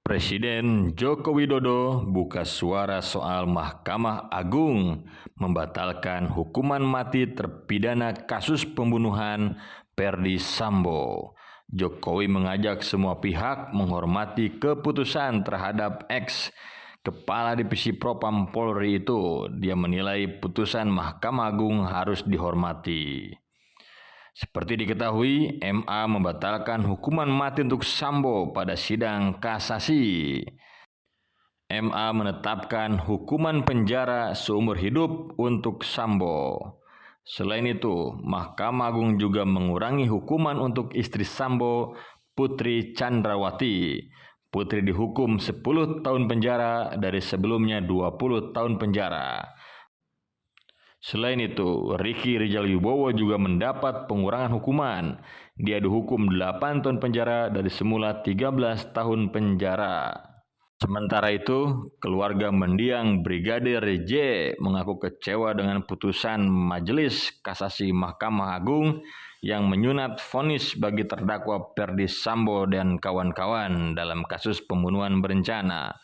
Presiden Joko Widodo buka suara soal Mahkamah Agung membatalkan hukuman mati terpidana kasus pembunuhan Ferdy Sambo. Jokowi mengajak semua pihak menghormati keputusan terhadap Kepala Divisi Propam Polri itu. Dia menilai putusan Mahkamah Agung harus dihormati. Seperti diketahui, MA membatalkan hukuman mati untuk Sambo pada sidang kasasi. MA menetapkan hukuman penjara seumur hidup untuk Sambo. Selain itu, Mahkamah Agung juga mengurangi hukuman untuk istri Sambo, Putri Chandrawati. Putri dihukum 10 tahun penjara dari sebelumnya 20 tahun penjara. Selain itu, Ricky Rizal Wibowo juga mendapat pengurangan hukuman. Dia dihukum 8 tahun penjara dari semula 13 tahun penjara. Sementara itu, keluarga mendiang Brigadir J mengaku kecewa dengan putusan Majelis Kasasi Mahkamah Agung yang menyunat vonis bagi terdakwa Ferdy Sambo dan kawan-kawan dalam kasus pembunuhan berencana.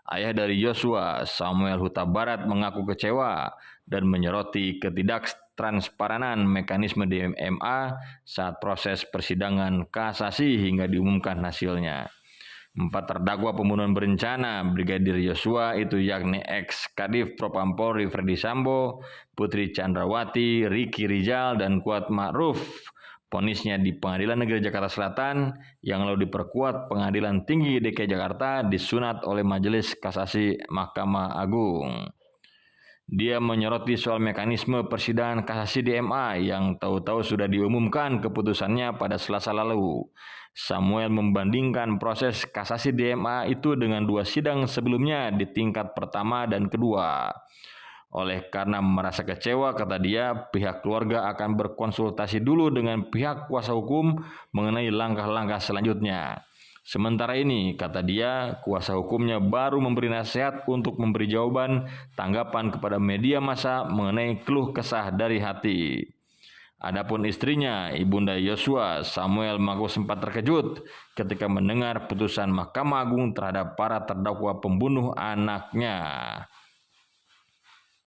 Ayah dari Yosua, Samuel Huta Barat, mengaku kecewa dan menyoroti ketidaktransparan mekanisme di MA saat proses persidangan kasasi hingga diumumkan hasilnya. 4 terdakwa pembunuhan berencana Brigadir Yosua itu yakni Kadif Propam Polri Ferdy Sambo, Putri Chandrawati, Ricky Rizal, dan Kuat Ma'ruf. Vonisnya di Pengadilan Negeri Jakarta Selatan yang lalu diperkuat Pengadilan Tinggi DKI Jakarta disunat oleh Majelis Kasasi Mahkamah Agung. Dia menyoroti soal mekanisme persidangan kasasi di MA yang tahu-tahu sudah diumumkan keputusannya pada Selasa lalu. Samuel membandingkan proses kasasi di MA itu dengan 2 sidang sebelumnya di tingkat pertama dan kedua. Oleh karena merasa kecewa, kata dia, pihak keluarga akan berkonsultasi dulu dengan pihak kuasa hukum mengenai langkah-langkah selanjutnya. Sementara ini, kata dia, kuasa hukumnya baru memberi nasihat untuk memberi jawaban tanggapan kepada media massa mengenai keluh kesah dari hati. Adapun istrinya, Ibunda Yosua, Samuel, mengaku sempat terkejut ketika mendengar putusan Mahkamah Agung terhadap para terdakwa pembunuh anaknya.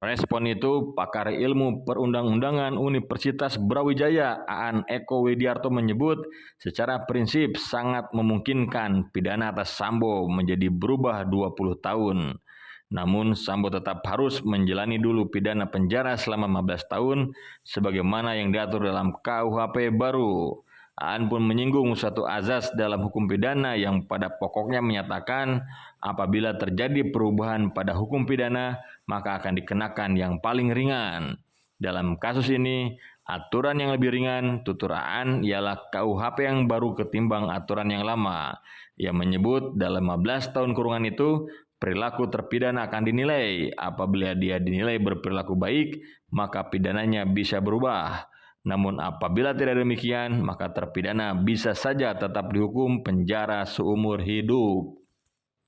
Respon itu, pakar ilmu perundang-undangan Universitas Brawijaya, Aan Eko Widiarto, menyebut secara prinsip sangat memungkinkan pidana atas Sambo menjadi berubah 20 tahun. Namun Sambo tetap harus menjalani dulu pidana penjara selama 15 tahun sebagaimana yang diatur dalam KUHP baru. Aan pun menyinggung suatu azas dalam hukum pidana yang pada pokoknya menyatakan apabila terjadi perubahan pada hukum pidana maka akan dikenakan yang paling ringan. Dalam kasus ini, aturan yang lebih ringan tutur Aan ialah KUHP yang baru ketimbang aturan yang lama. Ia menyebut dalam 15 tahun kurungan itu perilaku terpidana akan dinilai. Apabila dia dinilai berperilaku baik, maka pidananya bisa berubah. Namun apabila tidak demikian, maka terpidana bisa saja tetap dihukum penjara seumur hidup.